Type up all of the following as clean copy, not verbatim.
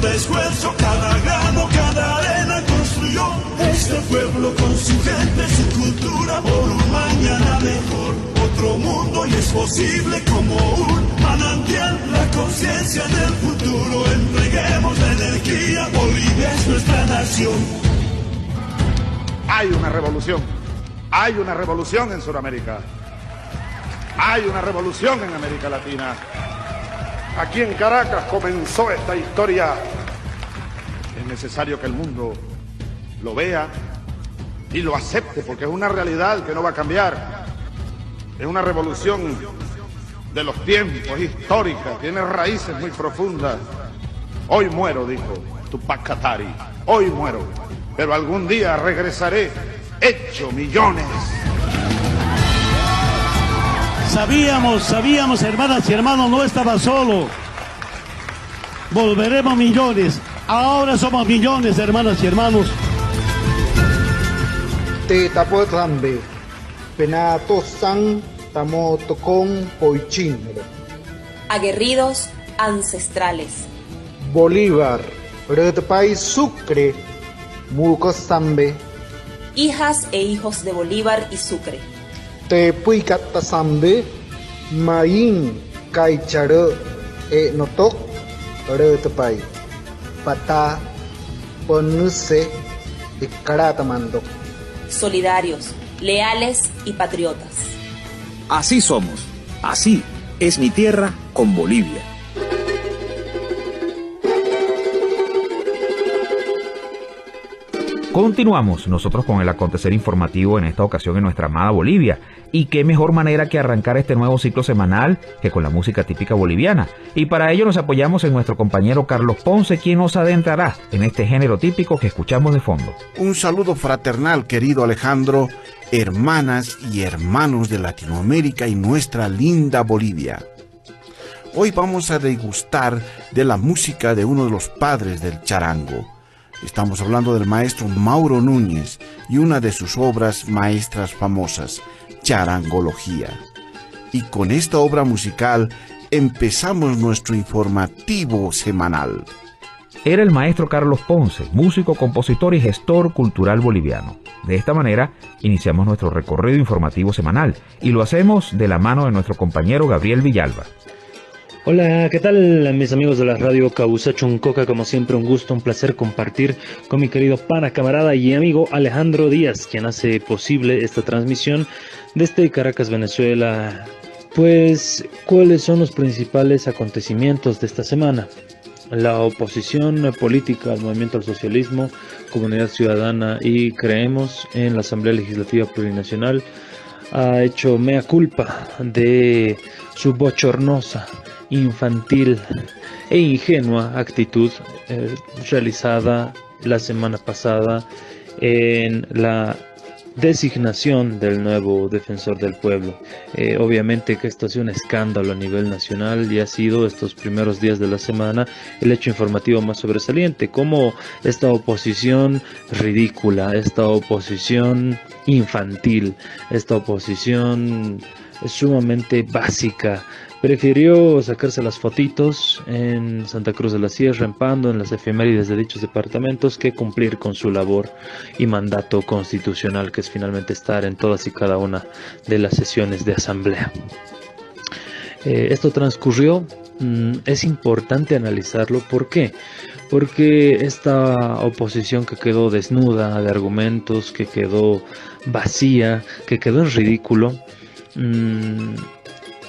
cada esfuerzo, cada grano, cada arena construyó este pueblo con su gente, su cultura, por un mañana mejor. Otro mundo y es posible como un manantial, la conciencia del futuro. Entreguemos la energía, Bolivia es nuestra nación. Hay una revolución en Sudamérica, hay una revolución en América Latina. Aquí en Caracas comenzó esta historia. Es necesario que el mundo lo vea y lo acepte, porque es una realidad que no va a cambiar. Es una revolución de los tiempos, histórica, tiene raíces muy profundas. Hoy muero, dijo Tupac Katari, hoy muero, pero algún día regresaré hecho millones. Sabíamos, hermanas y hermanos, no estaba solo. Volveremos millones. Ahora somos millones, hermanas y hermanos. Te tapo tambe, penato san, tamo tocón poichin. Aguerridos ancestrales. Bolívar, Retpay Sucre, Muco Zambe. Hijas e hijos de Bolívar y Sucre. Te puicata Zambe, Maín, Caicharo, Notok, Retpay. Pata, Ponuse, y Caratamando. Solidarios, leales y patriotas. Así somos, así es mi tierra con Bolivia. Continuamos nosotros con el acontecer informativo en esta ocasión en nuestra amada Bolivia. Y qué mejor manera que arrancar este nuevo ciclo semanal que con la música típica boliviana. Y para ello nos apoyamos en nuestro compañero Carlos Ponce, quien nos adentrará en este género típico que escuchamos de fondo. Un saludo fraternal, querido Alejandro, hermanas y hermanos de Latinoamérica y nuestra linda Bolivia. Hoy vamos a degustar de la música de uno de los padres del charango. Estamos hablando del maestro Mauro Núñez y una de sus obras maestras famosas, Charangología. Y con esta obra musical empezamos nuestro informativo semanal. Era el maestro Carlos Ponce, músico, compositor y gestor cultural boliviano. De esta manera, iniciamos nuestro recorrido informativo semanal y lo hacemos de la mano de nuestro compañero Gabriel Villalba. Hola, ¿qué tal mis amigos de la radio Causa Chuncoca? Como siempre, un gusto, un placer compartir con mi querido pana, camarada y amigo Alejandro Díaz, quien hace posible esta transmisión desde Caracas, Venezuela. Pues, ¿cuáles son los principales acontecimientos de esta semana? La oposición política al movimiento al socialismo, Comunidad Ciudadana y Creemos en la Asamblea Legislativa Plurinacional ha hecho mea culpa de su bochornosa, infantil e ingenua actitud realizada la semana pasada en la designación del nuevo defensor del pueblo. Obviamente que esto ha sido un escándalo a nivel nacional y ha sido estos primeros días de la semana el hecho informativo más sobresaliente, como esta oposición ridícula, esta oposición infantil, esta oposición sumamente básica, prefirió sacarse las fotitos en Santa Cruz de la Sierra, en Pando, en las efemérides de dichos departamentos, que cumplir con su labor y mandato constitucional, que es finalmente estar en todas y cada una de las sesiones de asamblea. Esto transcurrió, es importante analizarlo. ¿Por qué? Porque esta oposición que quedó desnuda de argumentos, que quedó vacía, que quedó en ridículo,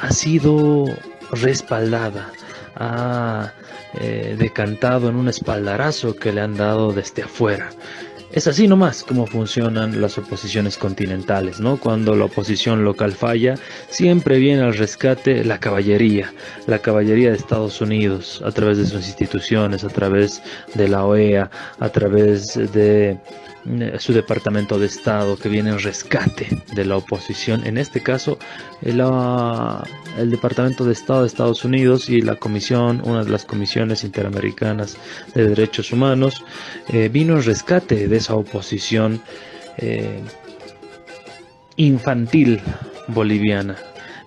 ha sido respaldada, ha decantado en un espaldarazo que le han dado desde afuera. Es así nomás como funcionan las oposiciones continentales, ¿no? Cuando la oposición local falla, siempre viene al rescate la caballería de Estados Unidos, a través de sus instituciones, a través de la OEA, a través de su departamento de Estado, que viene en rescate de la oposición. En este caso, el Departamento de Estado de Estados Unidos y la comisión, una de las comisiones interamericanas de derechos humanos, vino en rescate de esa oposición infantil boliviana.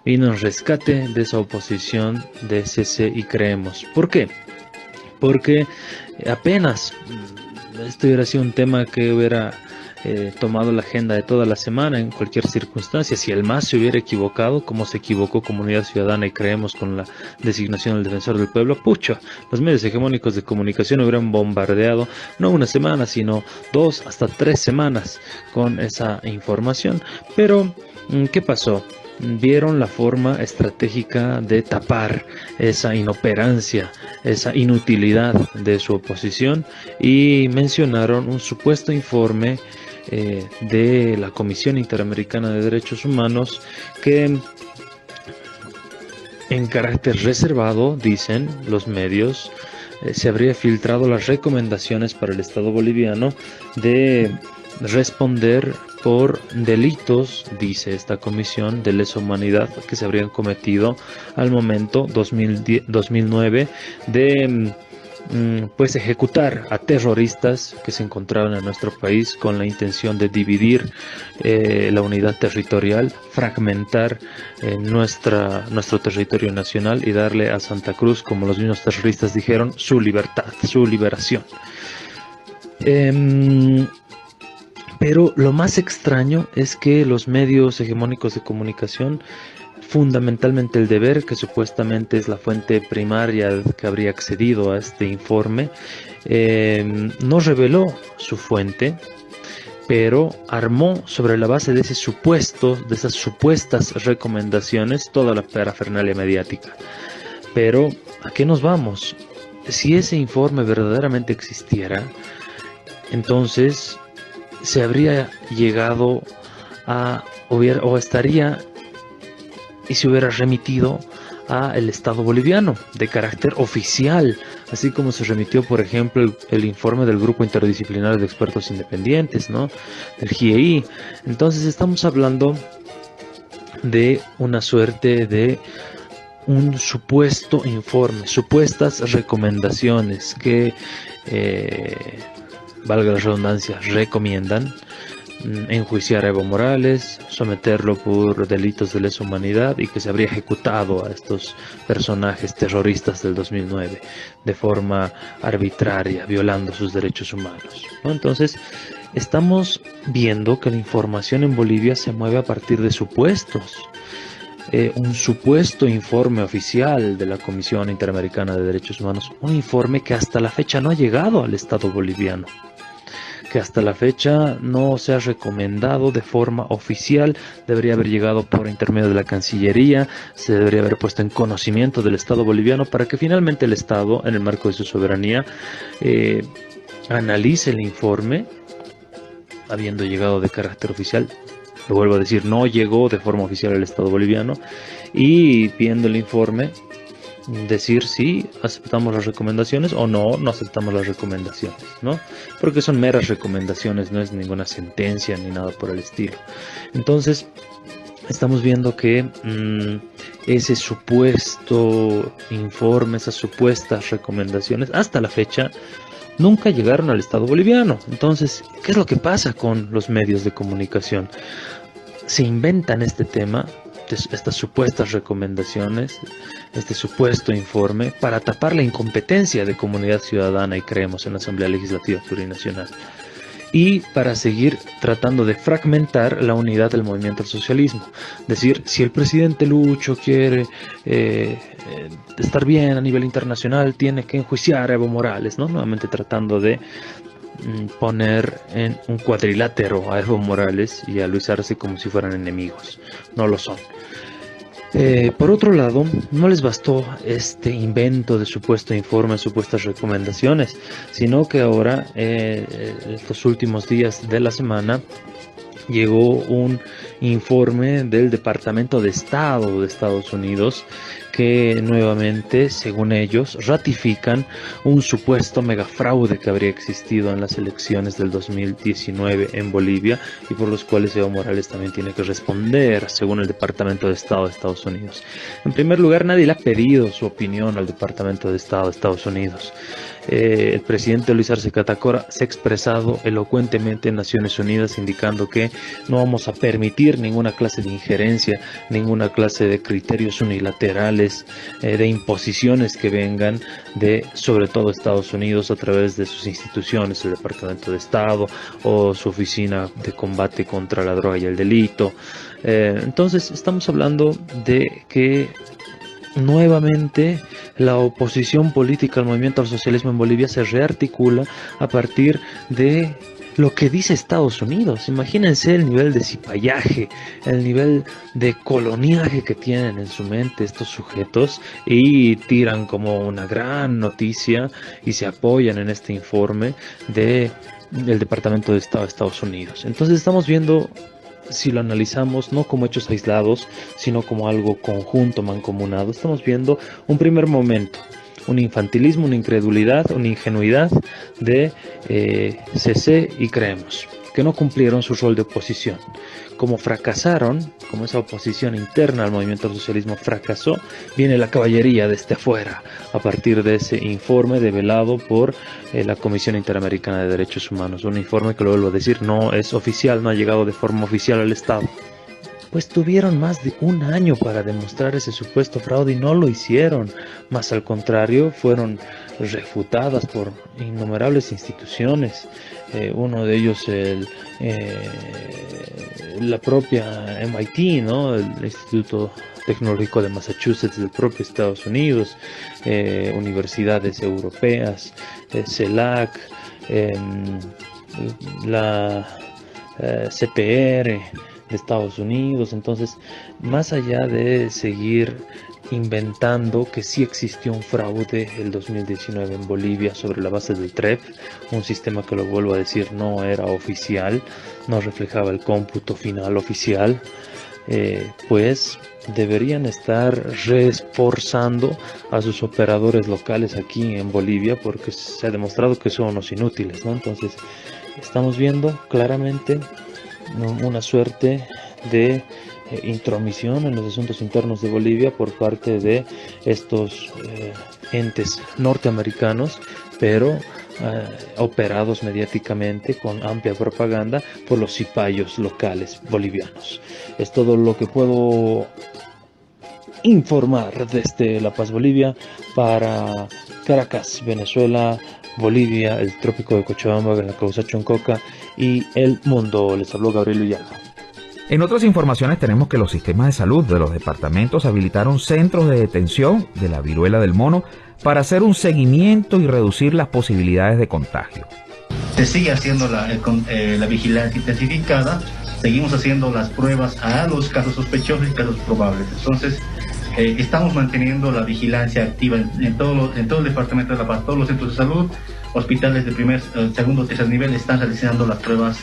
Vino en rescate de esa oposición de CC y Creemos. ¿Por qué? porque apenas esto hubiera sido un tema que hubiera tomado la agenda de toda la semana en cualquier circunstancia. Si el MAS se hubiera equivocado, como se equivocó Comunidad Ciudadana y Creemos con la designación del Defensor del Pueblo, pucha, los medios hegemónicos de comunicación hubieran bombardeado no una semana, sino 2 hasta 3 semanas con esa información. Pero, ¿qué pasó? Vieron la forma estratégica de tapar esa inoperancia, esa inutilidad de su oposición, y mencionaron un supuesto informe de la Comisión Interamericana de Derechos Humanos que, en carácter reservado, dicen los medios, se habría filtrado las recomendaciones para el Estado boliviano de responder por delitos, dice esta comisión, de lesa humanidad que se habrían cometido al momento 2009 de pues ejecutar a terroristas que se encontraban en nuestro país con la intención de dividir la unidad territorial, fragmentar nuestro territorio nacional y darle a Santa Cruz, como los mismos terroristas dijeron, su libertad, su liberación. Pero lo más extraño es que los medios hegemónicos de comunicación, fundamentalmente El Deber, que supuestamente es la fuente primaria que habría accedido a este informe, no reveló su fuente, pero armó sobre la base de ese supuesto, de esas supuestas recomendaciones, toda la parafernalia mediática. Pero, ¿a qué nos vamos? Si ese informe verdaderamente existiera, entonces se habría llegado a, o estaría, y se hubiera remitido a el Estado boliviano de carácter oficial, así como se remitió, por ejemplo, el informe del Grupo Interdisciplinario de Expertos Independientes, ¿no?, el GIEI. Entonces estamos hablando de una suerte de un supuesto informe, supuestas recomendaciones que, valga la redundancia, recomiendan enjuiciar a Evo Morales, someterlo por delitos de lesa humanidad y que se habría ejecutado a estos personajes terroristas del 2009 de forma arbitraria, violando sus derechos humanos, ¿no? Entonces, estamos viendo que la información en Bolivia se mueve a partir de supuestos. Un supuesto informe oficial de la Comisión Interamericana de Derechos Humanos, un informe que hasta la fecha no ha llegado al Estado boliviano, que hasta la fecha no se ha recomendado de forma oficial, debería haber llegado por intermedio de la Cancillería, se debería haber puesto en conocimiento del Estado boliviano para que finalmente el Estado, en el marco de su soberanía, analice el informe, habiendo llegado de carácter oficial. Lo vuelvo a decir, no llegó de forma oficial al Estado boliviano, y viendo el informe, decir si aceptamos las recomendaciones o no aceptamos las recomendaciones, ¿no? Porque son meras recomendaciones, no es ninguna sentencia ni nada por el estilo. Entonces, estamos viendo que ese supuesto informe, esas supuestas recomendaciones, hasta la fecha, nunca llegaron al Estado boliviano. Entonces, ¿qué es lo que pasa con los medios de comunicación? Se inventan este tema, estas supuestas recomendaciones, este supuesto informe, para tapar la incompetencia de Comunidad Ciudadana y Creemos en la Asamblea Legislativa Plurinacional, y para seguir tratando de fragmentar la unidad del movimiento al socialismo. Decir, si el presidente Lucho quiere estar bien a nivel internacional, tiene que enjuiciar a Evo Morales, ¿no? Nuevamente tratando de poner en un cuadrilátero a Evo Morales y a Luis Arce como si fueran enemigos. No lo son. Por otro lado, no les bastó este invento de supuesto informe, supuestas recomendaciones, sino que ahora, estos últimos días de la semana, llegó un informe del Departamento de Estado de Estados Unidos que nuevamente, según ellos, ratifican un supuesto megafraude que habría existido en las elecciones del 2019 en Bolivia, y por los cuales Evo Morales también tiene que responder, según el Departamento de Estado de Estados Unidos. En primer lugar, nadie le ha pedido su opinión al Departamento de Estado de Estados Unidos. El presidente Luis Arce Catacora se ha expresado elocuentemente en Naciones Unidas, indicando que no vamos a permitir ninguna clase de injerencia, ninguna clase de criterios unilaterales aranceles, de imposiciones que vengan de, sobre todo, Estados Unidos a través de sus instituciones, el Departamento de Estado o su Oficina de Combate contra la Droga y el Delito. Entonces estamos hablando de que nuevamente la oposición política al movimiento al socialismo en Bolivia se rearticula a partir de lo que dice Estados Unidos. Imagínense el nivel de cipallaje, el nivel de coloniaje que tienen en su mente estos sujetos, y tiran como una gran noticia y se apoyan en este informe del Departamento de Estado de Estados Unidos. Entonces estamos viendo, si lo analizamos no como hechos aislados, sino como algo conjunto, mancomunado, estamos viendo un primer momento, un infantilismo, una incredulidad, una ingenuidad de CC y Creemos, que no cumplieron su rol de oposición. Como fracasaron, como esa oposición interna al movimiento al socialismo fracasó, viene la caballería desde afuera, a partir de ese informe develado por la Comisión Interamericana de Derechos Humanos. Un informe que, lo vuelvo a decir, no es oficial, no ha llegado de forma oficial al Estado. Pues tuvieron más de un año para demostrar ese supuesto fraude y no lo hicieron. Más al contrario, fueron refutadas por innumerables instituciones. Uno de ellos, la propia MIT, ¿no? El Instituto Tecnológico de Massachusetts del propio Estados Unidos, universidades europeas, CELAC, la CPR de Estados Unidos. Entonces, más allá de seguir inventando que sí existió un fraude el 2019 en Bolivia sobre la base del TREP, un sistema que, lo vuelvo a decir, no era oficial, no reflejaba el cómputo final oficial, pues deberían estar reforzando a sus operadores locales aquí en Bolivia, porque se ha demostrado que son unos inútiles, ¿no? Entonces estamos viendo claramente una suerte de intromisión en los asuntos internos de Bolivia por parte de estos entes norteamericanos, pero operados mediáticamente con amplia propaganda por los cipayos locales bolivianos. Es todo lo que puedo informar desde La Paz, Bolivia, para Caracas, Venezuela, Bolivia, el trópico de Cochabamba, la Causa Choncoca y el mundo. Les habló Gabriel Villalba. En otras informaciones tenemos que los sistemas de salud de los departamentos habilitaron centros de detención de la viruela del mono para hacer un seguimiento y reducir las posibilidades de contagio. Se sigue haciendo la vigilancia intensificada, seguimos haciendo las pruebas a los casos sospechosos y casos probables. Entonces, estamos manteniendo la vigilancia activa en todo el departamento de La Paz. Todos los centros de salud, hospitales de primer, segundo, tercer nivel están realizando las pruebas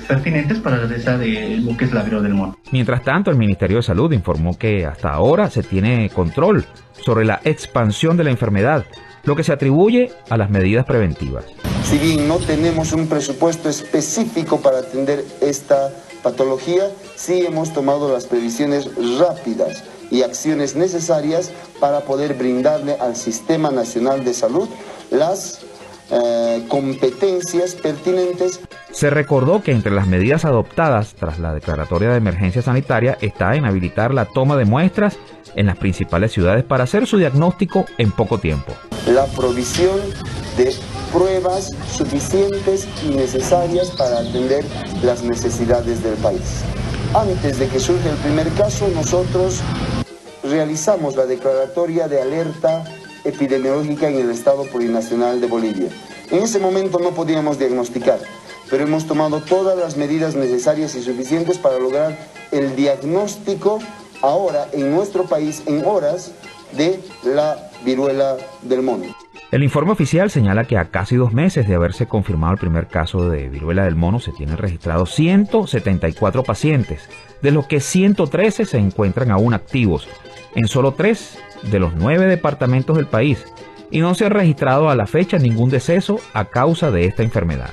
pertinentes para realizar lo que es la viruela del mono. Mientras tanto, el Ministerio de Salud informó que hasta ahora se tiene control sobre la expansión de la enfermedad, lo que se atribuye a las medidas preventivas. Si bien no tenemos un presupuesto específico para atender esta patología, sí hemos tomado las previsiones rápidas y acciones necesarias para poder brindarle al Sistema Nacional de Salud las competencias pertinentes. Se recordó que entre las medidas adoptadas tras la declaratoria de emergencia sanitaria está en habilitar la toma de muestras en las principales ciudades para hacer su diagnóstico en poco tiempo. La provisión de pruebas suficientes y necesarias para atender las necesidades del país. Antes de que surja el primer caso, nosotros realizamos la declaratoria de alerta epidemiológica en el Estado Plurinacional de Bolivia. En ese momento no podíamos diagnosticar, pero hemos tomado todas las medidas necesarias y suficientes para lograr el diagnóstico ahora en nuestro país en horas de la viruela del mono. El informe oficial señala que a casi 2 meses de haberse confirmado el primer caso de viruela del mono se tienen registrados 174 pacientes, de los que 113 se encuentran aún activos en solo 3 de los 9 departamentos del país, y no se ha registrado a la fecha ningún deceso a causa de esta enfermedad.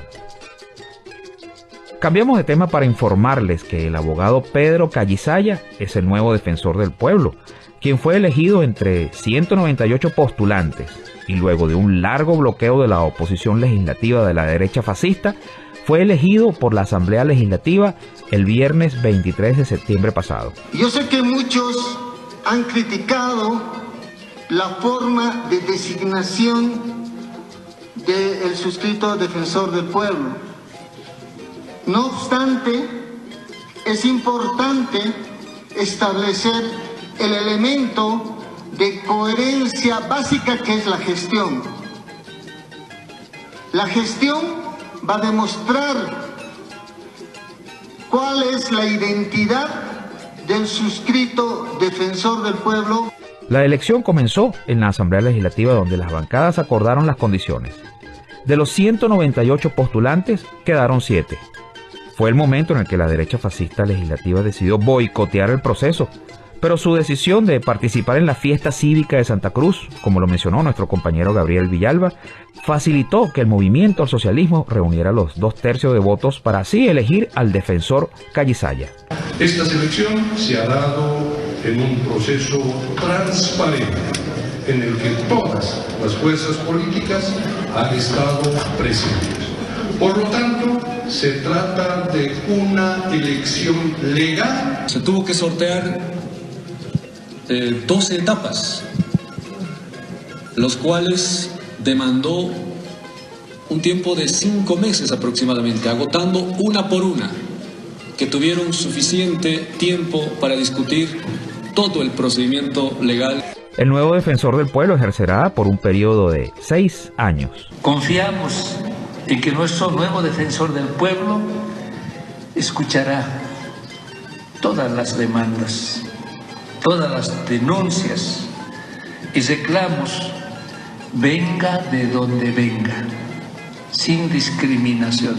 Cambiamos de tema para informarles que el abogado Pedro Callisaya es el nuevo defensor del pueblo, quien fue elegido entre 198 postulantes y luego de un largo bloqueo de la oposición legislativa de la derecha fascista, fue elegido por la Asamblea Legislativa el viernes 23 de septiembre pasado. Yo sé que muchos han criticado la forma de designación del suscrito defensor del pueblo. No obstante, es importante establecer el elemento de coherencia básica que es la gestión. La gestión va a demostrar cuál es la identidad del suscrito defensor del pueblo. La elección comenzó en la Asamblea Legislativa, donde las bancadas acordaron las condiciones. De los 198 postulantes, quedaron 7. Fue el momento en el que la derecha fascista legislativa decidió boicotear el proceso, pero su decisión de participar en la fiesta cívica de Santa Cruz, como lo mencionó nuestro compañero Gabriel Villalba, facilitó que el movimiento al socialismo reuniera los 2/3 de votos para así elegir al defensor Callisaya. Esta selección se ha dado en un proceso transparente en el que todas las fuerzas políticas han estado presentes. Por lo tanto, se trata de una elección legal. Se tuvo que sortear 12 etapas, los cuales demandó un tiempo de 5 meses aproximadamente, agotando una por una, que tuvieron suficiente tiempo para discutir todo el procedimiento legal. El nuevo defensor del pueblo ejercerá por un periodo de 6 años. Confiamos en que nuestro nuevo defensor del pueblo escuchará todas las demandas, todas las denuncias y reclamos, venga de donde venga, sin discriminación.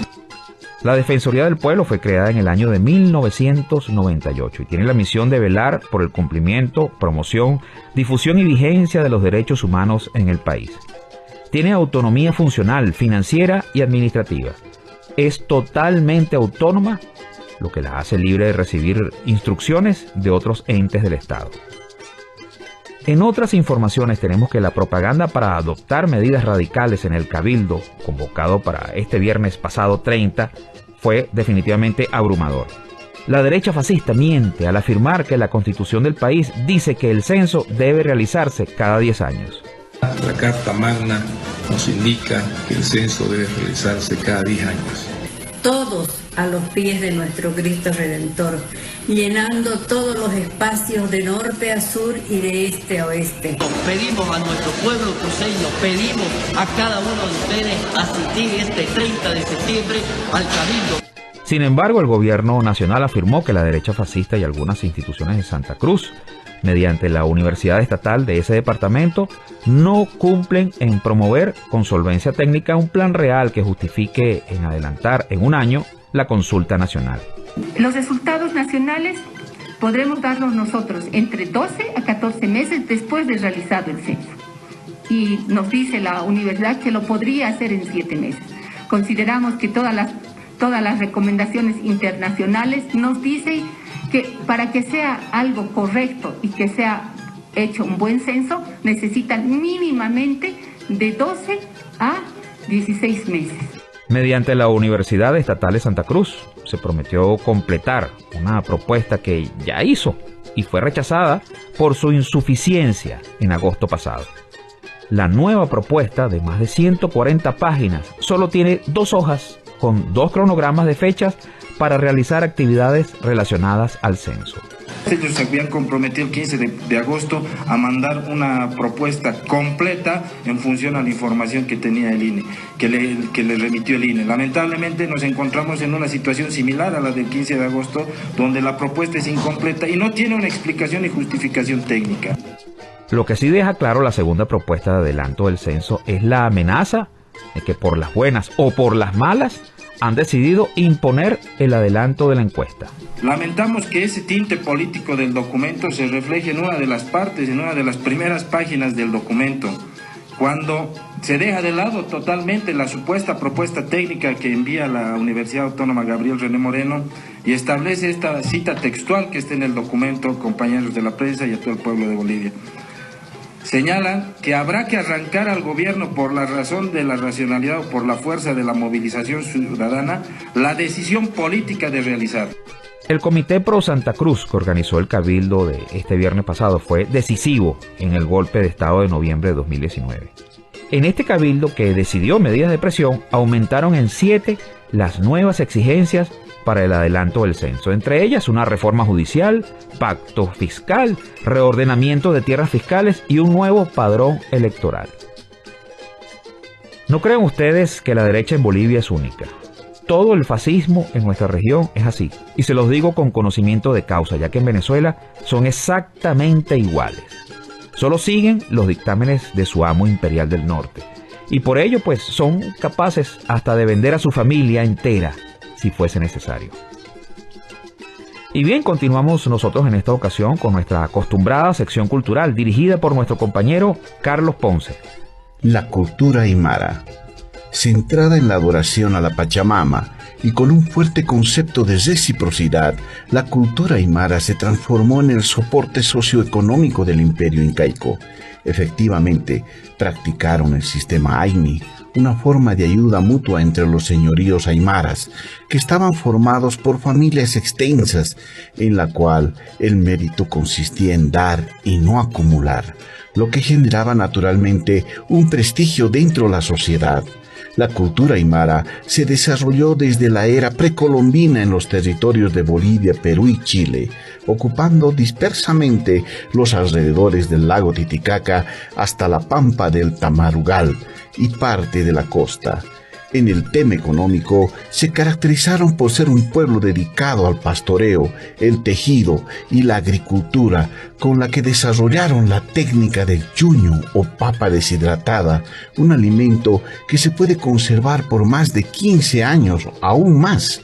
La Defensoría del Pueblo fue creada en el año de 1998 y tiene la misión de velar por el cumplimiento, promoción, difusión y vigencia de los derechos humanos en el país. Tiene autonomía funcional, financiera y administrativa. Es totalmente autónoma, lo que la hace libre de recibir instrucciones de otros entes del Estado. En otras informaciones tenemos que la propaganda para adoptar medidas radicales en el Cabildo, convocado para este viernes pasado 30, fue definitivamente abrumador. La derecha fascista miente al afirmar que la Constitución del país dice que el censo debe realizarse cada 10 años. La Carta Magna nos indica que el censo debe realizarse cada 10 años. Todos a los pies de nuestro Cristo Redentor, llenando todos los espacios de norte a sur y de este a oeste. Pedimos a nuestro pueblo cruceño, pedimos a cada uno de ustedes asistir este 30 de septiembre al Cabildo. Sin embargo, el gobierno nacional afirmó que la derecha fascista y algunas instituciones de Santa Cruz, mediante la Universidad Estatal de ese departamento, no cumplen en promover con solvencia técnica un plan real que justifique en adelantar en un año la consulta nacional. Los resultados nacionales podremos darlos nosotros entre 12 a 14 meses después de realizado el censo. Y nos dice la universidad que lo podría hacer en 7 meses. Consideramos que todas las recomendaciones internacionales nos dicen que para que sea algo correcto y que sea hecho un buen censo, necesitan mínimamente de 12 a 16 meses. Mediante la Universidad Estatal de Santa Cruz se prometió completar una propuesta que ya hizo y fue rechazada por su insuficiencia en agosto pasado. La nueva propuesta de más de 140 páginas solo tiene 2 hojas con 2 cronogramas de fechas para realizar actividades relacionadas al censo. Ellos se habían comprometido el 15 de agosto a mandar una propuesta completa en función a la información que tenía el INE, que le remitió el INE. Lamentablemente nos encontramos en una situación similar a la del 15 de agosto, donde la propuesta es incompleta y no tiene una explicación y justificación técnica. Lo que sí deja claro la segunda propuesta de adelanto del censo es la amenaza de que por las buenas o por las malas han decidido imponer el adelanto de la encuesta. Lamentamos que ese tinte político del documento se refleje en una de las partes, en una de las primeras páginas del documento, cuando se deja de lado totalmente la supuesta propuesta técnica que envía la Universidad Autónoma Gabriel René Moreno y establece esta cita textual que está en el documento, compañeros de la prensa y a todo el pueblo de Bolivia. Señalan que habrá que arrancar al gobierno por la razón de la racionalidad o por la fuerza de la movilización ciudadana la decisión política de realizar. El Comité Pro Santa Cruz, que organizó el cabildo de este viernes pasado, fue decisivo en el golpe de Estado de noviembre de 2019. En este cabildo, que decidió medidas de presión, aumentaron en 7 las nuevas exigencias para el adelanto del censo, entre ellas una reforma judicial, pacto fiscal, reordenamiento de tierras fiscales y un nuevo padrón electoral. No crean ustedes que la derecha en Bolivia es única. Todo el fascismo en nuestra región es así, y se los digo con conocimiento de causa, ya que en Venezuela son exactamente iguales. Solo siguen los dictámenes de su amo imperial del norte, y por ello pues son capaces hasta de vender a su familia entera, si fuese necesario. Y bien, continuamos nosotros en esta ocasión con nuestra acostumbrada sección cultural, dirigida por nuestro compañero Carlos Ponce. La cultura aymara, centrada en la adoración a la Pachamama y con un fuerte concepto de reciprocidad, la cultura aymara se transformó en el soporte socioeconómico del imperio incaico. Efectivamente, practicaron el sistema Aini, una forma de ayuda mutua entre los señoríos aymaras, que estaban formados por familias extensas, en la cual el mérito consistía en dar y no acumular, lo que generaba naturalmente un prestigio dentro de la sociedad. La cultura aymara se desarrolló desde la era precolombina en los territorios de Bolivia, Perú y Chile, ocupando dispersamente los alrededores del lago Titicaca hasta la pampa del Tamarugal y parte de la costa. En el tema económico, se caracterizaron por ser un pueblo dedicado al pastoreo, el tejido y la agricultura, con la que desarrollaron la técnica del chuño o papa deshidratada, un alimento que se puede conservar por más de 15 años, aún más.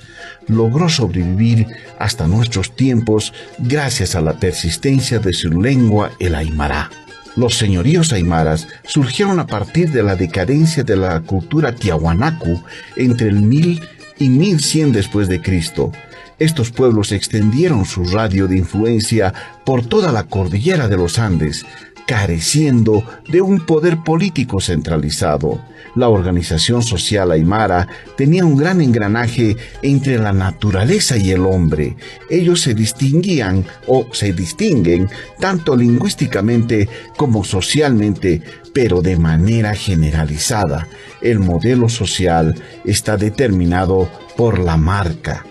Logró sobrevivir hasta nuestros tiempos gracias a la persistencia de su lengua, el aymara. Los señoríos aymaras surgieron a partir de la decadencia de la cultura tiahuanacu entre el 1000 y 1100 después de Cristo. Estos pueblos extendieron su radio de influencia por toda la cordillera de los Andes, careciendo de un poder político centralizado. La organización social aymara tenía un gran engranaje entre la naturaleza y el hombre. Ellos se distinguían o se distinguen tanto lingüísticamente como socialmente, pero de manera generalizada. El modelo social está determinado por la marca,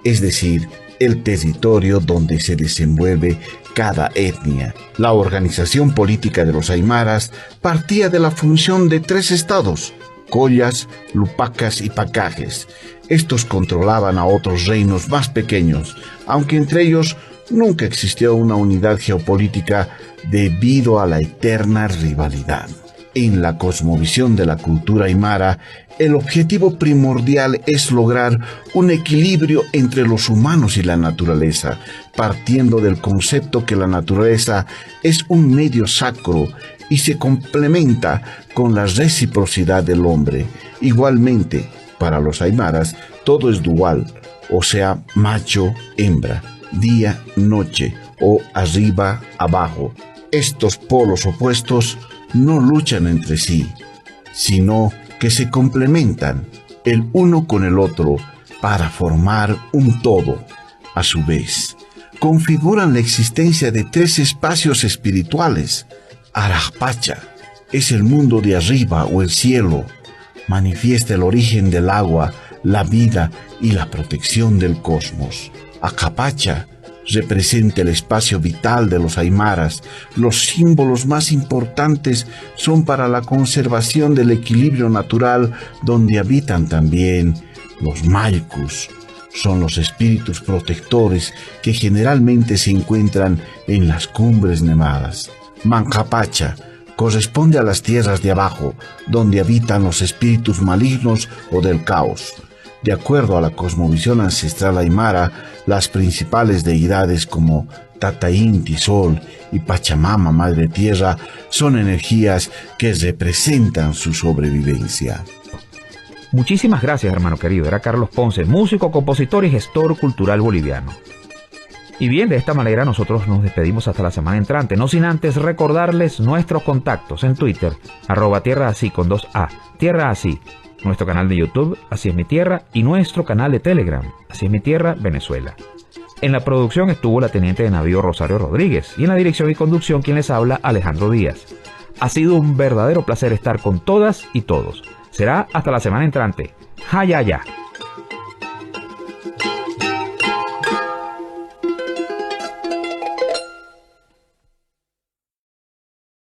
es decir, el territorio donde se desenvuelve cada etnia. La organización política de los aymaras partía de la función de 3 estados, collas, lupacas y pacajes. Estos controlaban a otros reinos más pequeños, aunque entre ellos nunca existió una unidad geopolítica debido a la eterna rivalidad. En la cosmovisión de la cultura aymara, el objetivo primordial es lograr un equilibrio entre los humanos y la naturaleza, partiendo del concepto que la naturaleza es un medio sacro y se complementa con la reciprocidad del hombre. Igualmente, para los aymaras, todo es dual, o sea, macho, hembra, día, noche, o arriba, abajo. Estos polos opuestos no luchan entre sí, sino que se complementan el uno con el otro para formar un todo. A su vez, configuran la existencia de 3 espacios espirituales. Arajpacha es el mundo de arriba o el cielo. Manifiesta el origen del agua, la vida y la protección del cosmos. Acapacha representa el espacio vital de los aymaras. Los símbolos más importantes son para la conservación del equilibrio natural, donde habitan también los maycus. Son los espíritus protectores que generalmente se encuentran en las cumbres nevadas. Mancapacha corresponde a las tierras de abajo, donde habitan los espíritus malignos o del caos. De acuerdo a la cosmovisión ancestral aymara, las principales deidades como Tatainti, Sol, y Pachamama, Madre Tierra, son energías que representan su sobrevivencia. Muchísimas gracias, hermano querido. Era Carlos Ponce, músico, compositor y gestor cultural boliviano. Y bien, de esta manera nosotros nos despedimos hasta la semana entrante, no sin antes recordarles nuestros contactos en Twitter, @tierraasí con 2A, tierraasí, nuestro canal de YouTube, Así es mi Tierra, y nuestro canal de Telegram, Así es mi Tierra, Venezuela. En la producción estuvo la teniente de navío Rosario Rodríguez y en la dirección y conducción quien les habla, Alejandro Díaz. Ha sido un verdadero placer estar con todas y todos. Será hasta la semana entrante. ¡Jaya ya!